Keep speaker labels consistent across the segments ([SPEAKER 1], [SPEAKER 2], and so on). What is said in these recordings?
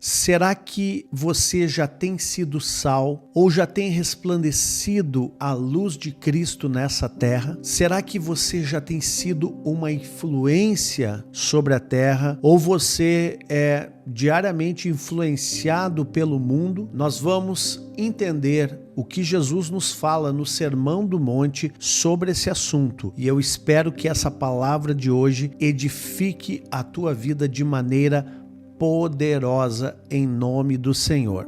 [SPEAKER 1] Será que você já tem sido sal ou já tem resplandecido a luz de Cristo nessa terra? Será que você já tem sido uma influência sobre a terra ou você é diariamente influenciado pelo mundo? Nós vamos entender o que Jesus nos fala no Sermão do Monte sobre esse assunto. E eu espero que essa palavra de hoje edifique a tua vida de maneira poderosa em nome do Senhor.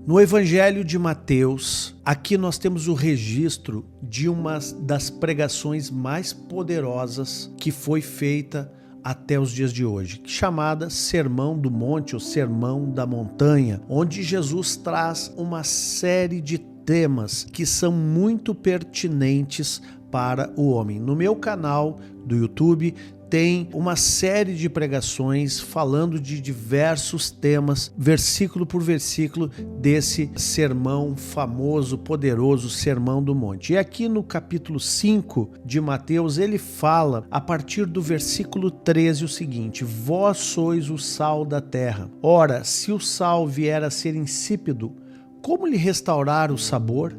[SPEAKER 1] No Evangelho de Mateus, aqui nós temos o registro de uma das pregações mais poderosas que foi feita até os dias de hoje, chamada Sermão do Monte ou Sermão da Montanha, onde Jesus traz uma série de temas que são muito pertinentes para o homem. No meu canal do YouTube tem uma série de pregações falando de diversos temas, versículo por versículo, desse sermão famoso, poderoso Sermão do Monte. E aqui no capítulo 5 de Mateus, ele fala, a partir do versículo 13, o seguinte: Vós sois o sal da terra. Ora, se o sal vier a ser insípido, como lhe restaurar o sabor?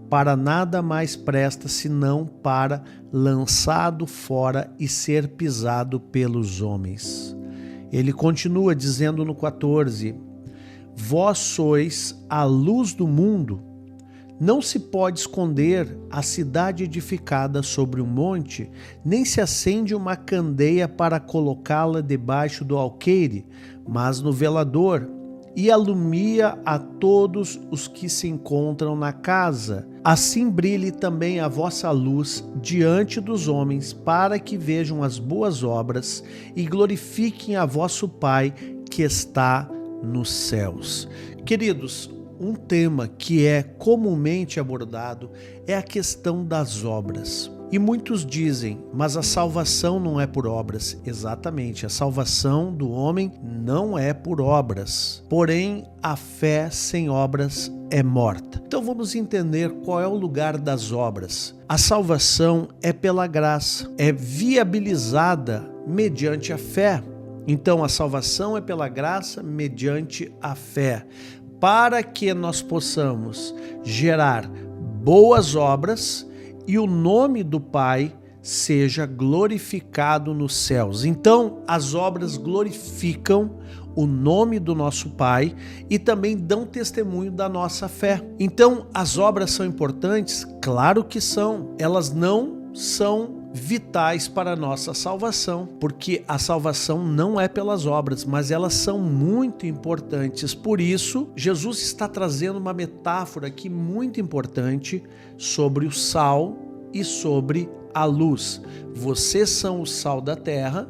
[SPEAKER 1] Para nada mais presta senão para lançado fora e ser pisado pelos homens. Ele continua dizendo no 14: Vós sois a luz do mundo. Não se pode esconder a cidade edificada sobre um monte, nem se acende uma candeia para colocá-la debaixo do alqueire, mas no velador, e alumia a todos os que se encontram na casa. Assim brilhe também a vossa luz diante dos homens, para que vejam as boas obras e glorifiquem a vosso Pai que está nos céus. Queridos, um tema que é comumente abordado é a questão das obras. E muitos dizem, mas a salvação não é por obras. Exatamente, a salvação do homem não é por obras. Porém, a fé sem obras é morta. Então vamos entender qual é o lugar das obras. A salvação é pela graça, é viabilizada mediante a fé. Então a salvação é pela graça mediante a fé, para que nós possamos gerar boas obras e o nome do Pai seja glorificado nos céus. Então, as obras glorificam o nome do nosso Pai e também dão testemunho da nossa fé. Então, as obras são importantes? Claro que são. Elas não são vitais para a nossa salvação, porque a salvação não é pelas obras, mas elas são muito importantes. Por isso, Jesus está trazendo uma metáfora aqui muito importante sobre o sal e sobre a luz. Vocês são o sal da terra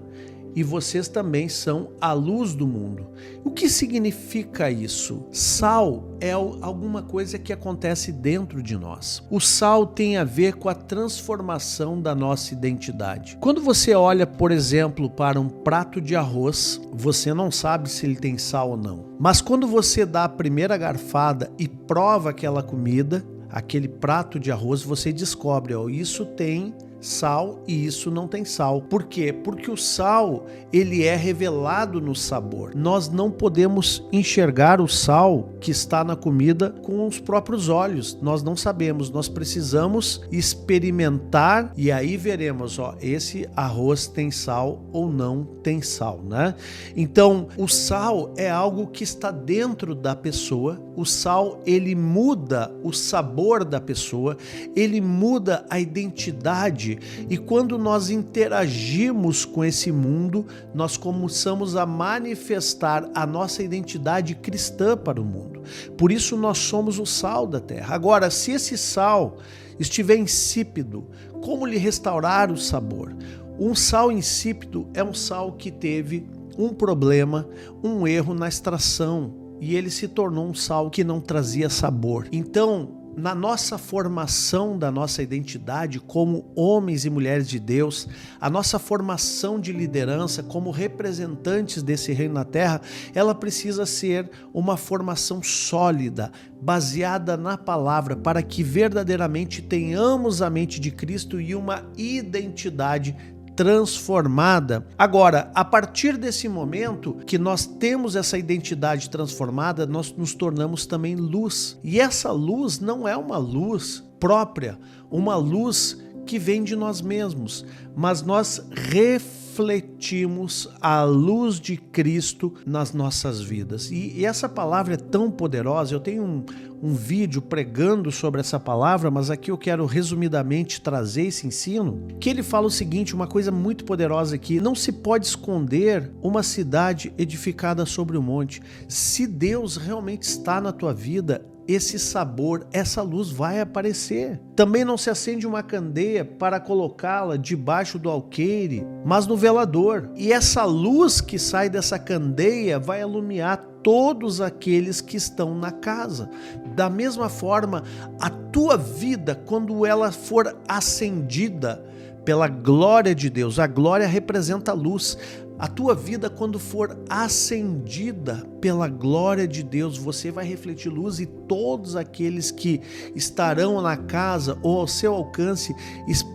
[SPEAKER 1] e vocês também são a luz do mundo. O que significa isso? Sal é alguma coisa que acontece dentro de nós. O sal tem a ver com a transformação da nossa identidade. Quando você olha, por exemplo, para um prato de arroz, você não sabe se ele tem sal ou não. Mas quando você dá a primeira garfada e prova aquela comida, aquele prato de arroz, você descobre, isso tem sal e isso não tem sal. Por quê? Porque o sal, ele é revelado no sabor. Nós não podemos enxergar o sal que está na comida com os próprios olhos. Nós não sabemos, nós precisamos experimentar e aí veremos, esse arroz tem sal ou não tem sal, né? Então, o sal é algo que está dentro da pessoa. O sal, ele muda o sabor da pessoa, ele muda a identidade. E quando nós interagimos com esse mundo, nós começamos a manifestar a nossa identidade cristã para o mundo. Por isso nós somos o sal da terra. Agora, se esse sal estiver insípido, como lhe restaurar o sabor? Um sal insípido é um sal que teve um problema, um erro na extração, e ele se tornou um sal que não trazia sabor. Então, na nossa formação da nossa identidade como homens e mulheres de Deus, a nossa formação de liderança como representantes desse reino na terra, ela precisa ser uma formação sólida, baseada na palavra, para que verdadeiramente tenhamos a mente de Cristo e uma identidade transformada. Agora, a partir desse momento que nós temos essa identidade transformada, nós nos tornamos também luz. E essa luz não é uma luz própria, uma luz que vem de nós mesmos, mas nós refletimos a luz de Cristo nas nossas vidas. E essa palavra é tão poderosa. Eu tenho um vídeo pregando sobre essa palavra, mas aqui eu quero resumidamente trazer esse ensino, que ele fala o seguinte, uma coisa muito poderosa aqui: não se pode esconder uma cidade edificada sobre o monte. Se Deus realmente está na tua vida, esse sabor, essa luz vai aparecer. Também não se acende uma candeia para colocá-la debaixo do alqueire, mas no velador. E essa luz que sai dessa candeia vai iluminar todos aqueles que estão na casa. Da mesma forma, a tua vida, quando ela for acendida pela glória de Deus, a glória representa a luz. A tua vida, quando for acendida pela glória de Deus, você vai refletir luz, e todos aqueles que estarão na casa ou ao seu alcance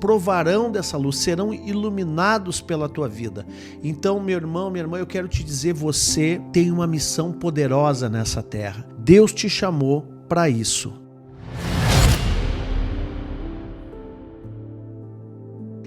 [SPEAKER 1] provarão dessa luz, serão iluminados pela tua vida. Então, meu irmão, minha irmã, eu quero te dizer, você tem uma missão poderosa nessa terra. Deus te chamou para isso.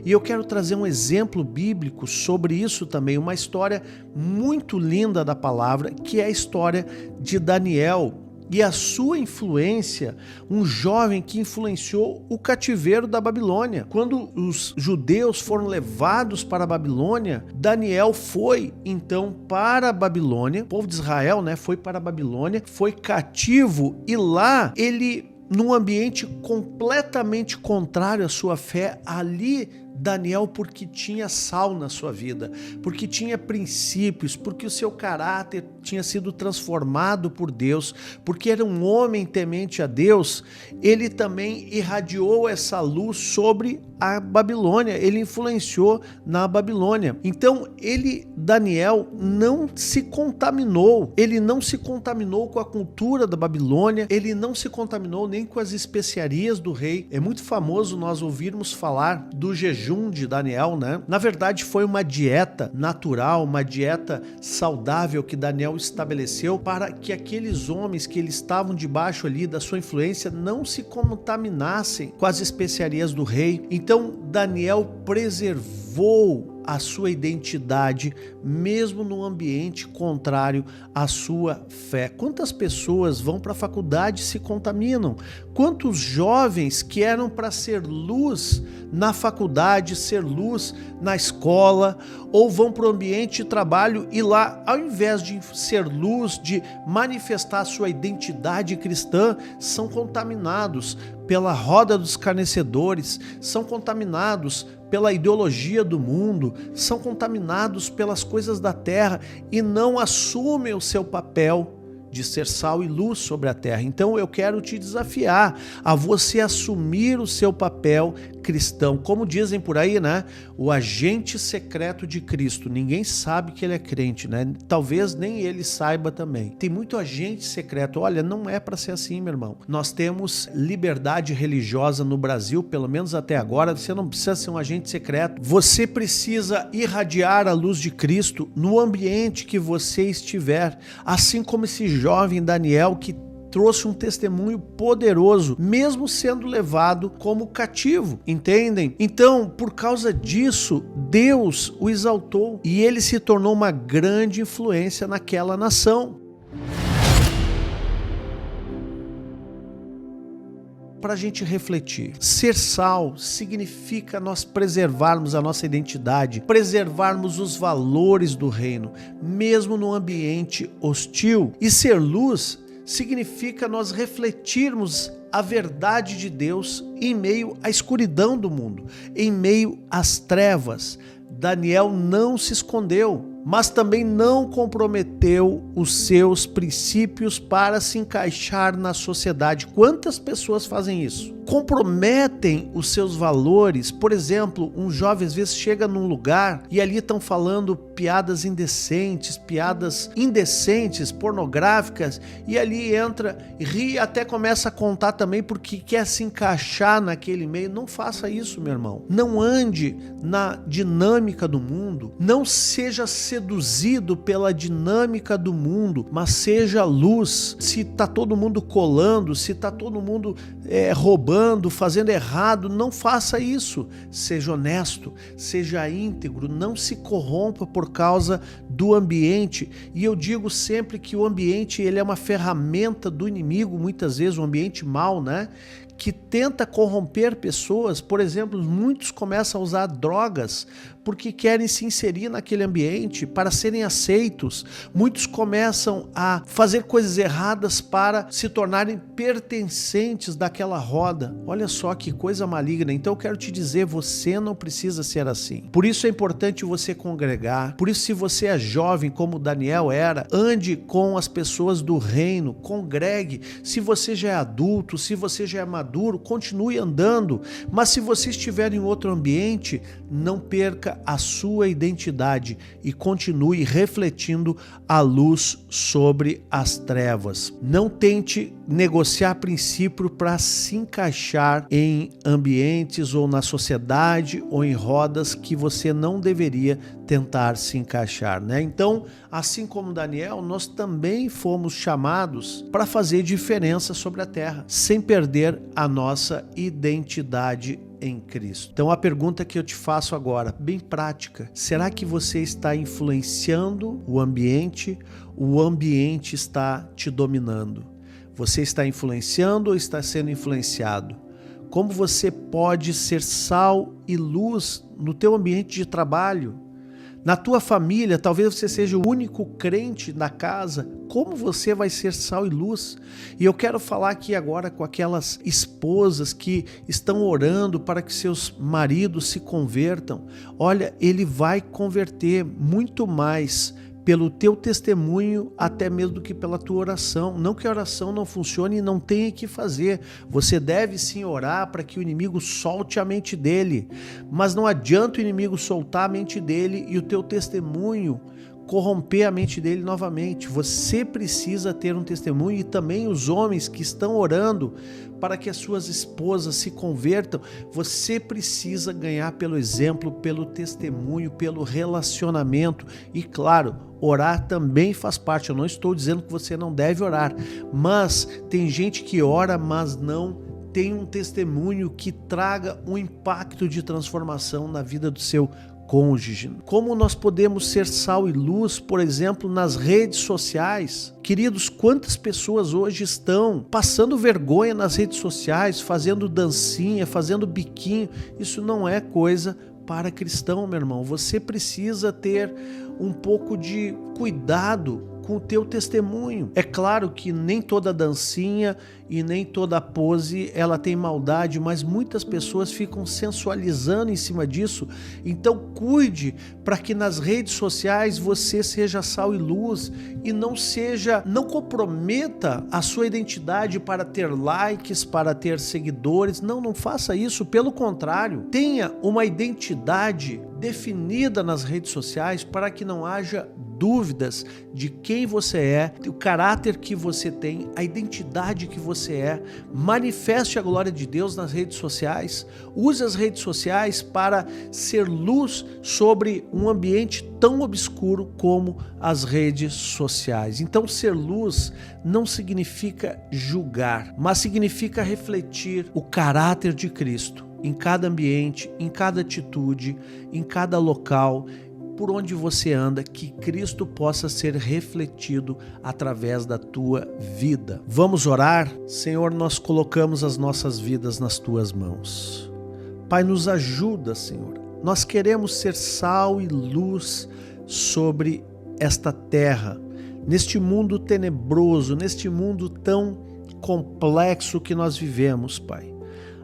[SPEAKER 1] E eu quero trazer um exemplo bíblico sobre isso também, uma história muito linda da palavra, que é a história de Daniel e a sua influência, um jovem que influenciou o cativeiro da Babilônia. Quando os judeus foram levados para a Babilônia, Daniel foi então para a Babilônia, o povo de Israel, foi para a Babilônia, foi cativo, e lá ele, num ambiente completamente contrário à sua fé, ali Daniel, porque tinha sal na sua vida, porque tinha princípios, porque o seu caráter tinha sido transformado por Deus, porque era um homem temente a Deus, ele também irradiou essa luz sobre a Babilônia, ele influenciou na Babilônia. Então Daniel não se contaminou, ele não se contaminou com a cultura da Babilônia, ele não se contaminou nem com as especiarias do rei. É muito famoso nós ouvirmos falar do jejum de Daniel, Na verdade, foi uma dieta natural, uma dieta saudável que Daniel estabeleceu para que aqueles homens que eles estavam debaixo ali da sua influência não se contaminassem com as especiarias do rei. Então, Daniel preservou a sua identidade, mesmo no ambiente contrário à sua fé. Quantas pessoas vão para a faculdade e se contaminam? Quantos jovens que eram para ser luz na faculdade, ser luz na escola, ou vão para o ambiente de trabalho e lá, ao invés de ser luz, de manifestar a sua identidade cristã, são contaminados pela roda dos escarnecedores, são contaminados pela ideologia do mundo, são contaminados pelas coisas da terra e não assumem o seu papel de ser sal e luz sobre a terra. Então eu quero te desafiar a você assumir o seu papel cristão. Como dizem por aí, o agente secreto de Cristo. Ninguém sabe que ele é crente, Talvez nem ele saiba também. Tem muito agente secreto. Olha, não é para ser assim, meu irmão. Nós temos liberdade religiosa no Brasil, pelo menos até agora. Você não precisa ser um agente secreto. Você precisa irradiar a luz de Cristo no ambiente que você estiver, assim como esse jovem Daniel, que trouxe um testemunho poderoso, mesmo sendo levado como cativo, entendem? Então, por causa disso, Deus o exaltou e ele se tornou uma grande influência naquela nação. Para a gente refletir, ser sal significa nós preservarmos a nossa identidade, preservarmos os valores do reino, mesmo no ambiente hostil. E ser luz significa nós refletirmos a verdade de Deus em meio à escuridão do mundo, em meio às trevas. Daniel não se escondeu, mas também não comprometeu os seus princípios para se encaixar na sociedade. Quantas pessoas fazem isso? comprometem os seus valores. Por exemplo, um jovem às vezes chega num lugar e ali estão falando piadas indecentes, pornográficas, e ali entra, ri e até começa a contar também porque quer se encaixar naquele meio. Não faça isso, meu irmão. Não ande na dinâmica do mundo, não seja seduzido pela dinâmica do mundo, mas seja luz. Se tá todo mundo colando, se tá todo mundo roubando, fazendo errado, não faça isso. Seja honesto, seja íntegro, não se corrompa por causa do ambiente. E eu digo sempre que o ambiente, ele é uma ferramenta do inimigo, muitas vezes o ambiente mau, né? Que tenta corromper pessoas. Por exemplo, muitos começam a usar drogas porque querem se inserir naquele ambiente para serem aceitos. Muitos começam a fazer coisas erradas para se tornarem pertencentes daquela roda. Olha só que coisa maligna. Então eu quero te dizer, você não precisa ser assim. Por isso é importante você congregar. Por isso, se você é jovem, como Daniel era, ande com as pessoas do reino, congregue. Se você já é adulto, se você já é maduro, continue andando. Mas se você estiver em outro ambiente, não perca a sua identidade e continue refletindo a luz sobre as trevas. Não tente negociar princípio para se encaixar em ambientes ou na sociedade ou em rodas que você não deveria tentar se encaixar, né? Então, assim como Daniel, nós também fomos chamados para fazer diferença sobre a terra, sem perder a nossa identidade em Cristo. Então a pergunta que eu te faço agora, bem prática: será que você está influenciando o ambiente está te dominando? Você está influenciando ou está sendo influenciado? Como você pode ser sal e luz no teu ambiente de trabalho? Na tua família, talvez você seja o único crente na casa. Como você vai ser sal e luz? E eu quero falar aqui agora com aquelas esposas que estão orando para que seus maridos se convertam. Olha, ele vai converter muito mais pelo teu testemunho, até mesmo do que pela tua oração. Não que a oração não funcione e não tenha que fazer. Você deve sim orar para que o inimigo solte a mente dele. Mas não adianta o inimigo soltar a mente dele e o teu testemunho corromper a mente dele novamente. Você precisa ter um testemunho, e também os homens que estão orando para que as suas esposas se convertam, você precisa ganhar pelo exemplo, pelo testemunho, pelo relacionamento. E claro, orar também faz parte. Eu não estou dizendo que você não deve orar, mas tem gente que ora, mas não tem um testemunho que traga um impacto de transformação na vida do seu cônjuge. Como nós podemos ser sal e luz, por exemplo, nas redes sociais? Queridos, quantas pessoas hoje estão passando vergonha nas redes sociais, fazendo dancinha, fazendo biquinho? Isso não é coisa para cristão, meu irmão. Você precisa ter um pouco de cuidado com o teu testemunho. É claro que nem toda dancinha e nem toda pose ela tem maldade, mas muitas pessoas ficam sensualizando em cima disso. Então cuide para que nas redes sociais você seja sal e luz e não comprometa a sua identidade para ter likes, para ter seguidores. Não faça isso. Pelo contrário, tenha uma identidade definida nas redes sociais para que não haja dúvidas de quem você é, o caráter que você tem, a identidade que você é. Manifeste a glória de Deus nas redes sociais. Use as redes sociais para ser luz sobre um ambiente tão obscuro como as redes sociais. Então, ser luz não significa julgar, mas significa refletir o caráter de Cristo em cada ambiente, em cada atitude, em cada local, por onde você anda, que Cristo possa ser refletido através da tua vida. Vamos orar? Senhor, nós colocamos as nossas vidas nas tuas mãos. Pai, nos ajuda, Senhor. Nós queremos ser sal e luz sobre esta terra, neste mundo tenebroso, neste mundo tão complexo que nós vivemos, Pai.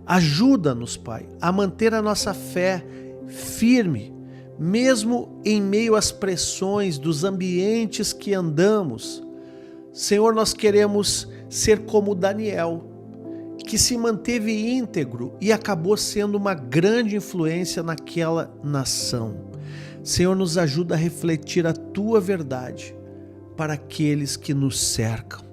[SPEAKER 1] Ajuda-nos, Pai, a manter a nossa fé firme, mesmo em meio às pressões dos ambientes que andamos. Senhor, nós queremos ser como Daniel, que se manteve íntegro e acabou sendo uma grande influência naquela nação. Senhor, nos ajuda a refletir a tua verdade para aqueles que nos cercam.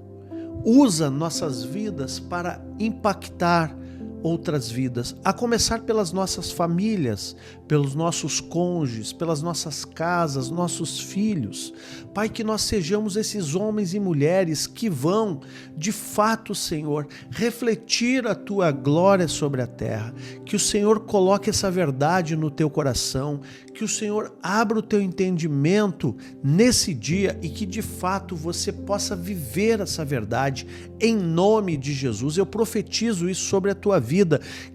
[SPEAKER 1] Usa nossas vidas para impactar outras vidas, a começar pelas nossas famílias, pelos nossos cônjuges, pelas nossas casas, nossos filhos. Pai, que nós sejamos esses homens e mulheres que vão, de fato, Senhor, refletir a tua glória sobre a terra, que o Senhor coloque essa verdade no teu coração, que o Senhor abra o teu entendimento nesse dia e que de fato você possa viver essa verdade em nome de Jesus. Eu profetizo isso sobre a tua vida,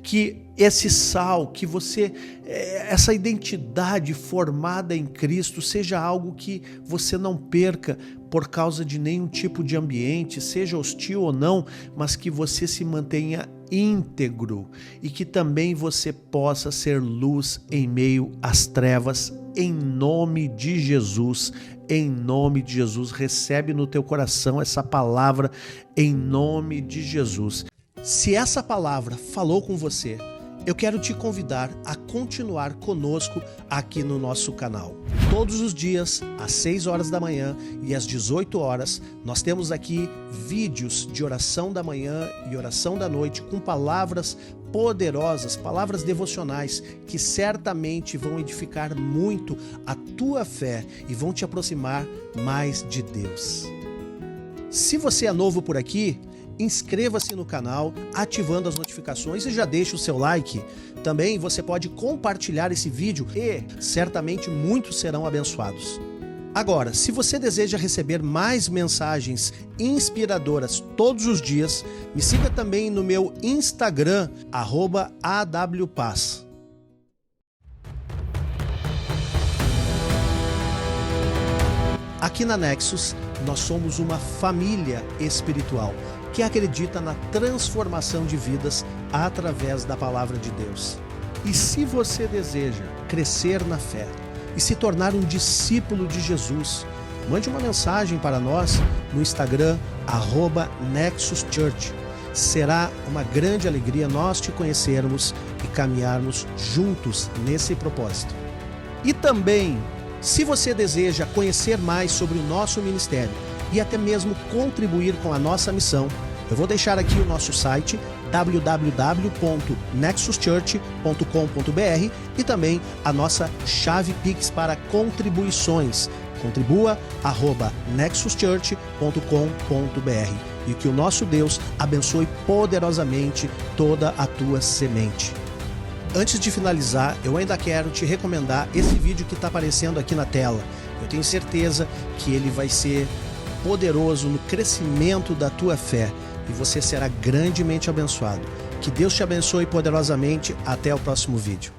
[SPEAKER 1] que esse sal, que você, essa identidade formada em Cristo seja algo que você não perca por causa de nenhum tipo de ambiente, seja hostil ou não, mas que você se mantenha íntegro e que também você possa ser luz em meio às trevas, em nome de Jesus. Em nome de Jesus, recebe no teu coração essa palavra em nome de Jesus. Se essa palavra falou com você, eu quero te convidar a continuar conosco aqui no nosso canal. Todos os dias, às 6 horas da manhã e às 18 horas, nós temos aqui vídeos de oração da manhã e oração da noite com palavras poderosas, palavras devocionais que certamente vão edificar muito a tua fé e vão te aproximar mais de Deus. Se você é novo por aqui, inscreva-se no canal, ativando as notificações e já deixa o seu like. Também você pode compartilhar esse vídeo e certamente muitos serão abençoados. Agora, se você deseja receber mais mensagens inspiradoras todos os dias, me siga também no meu Instagram, @awpaz. Aqui na Nexus, nós somos uma família espiritual que acredita na transformação de vidas através da palavra de Deus. E se você deseja crescer na fé e se tornar um discípulo de Jesus, mande uma mensagem para nós no Instagram, @NexusChurch. Será uma grande alegria nós te conhecermos e caminharmos juntos nesse propósito. E também, se você deseja conhecer mais sobre o nosso ministério e até mesmo contribuir com a nossa missão, eu vou deixar aqui o nosso site www.nexuschurch.com.br e também a nossa chave Pix para contribuições. Contribua @nexuschurch.com.br e que o nosso Deus abençoe poderosamente toda a tua semente. Antes de finalizar, eu ainda quero te recomendar esse vídeo que está aparecendo aqui na tela. Eu tenho certeza que ele vai ser poderoso no crescimento da tua fé e você será grandemente abençoado. Que Deus te abençoe poderosamente. Até o próximo vídeo.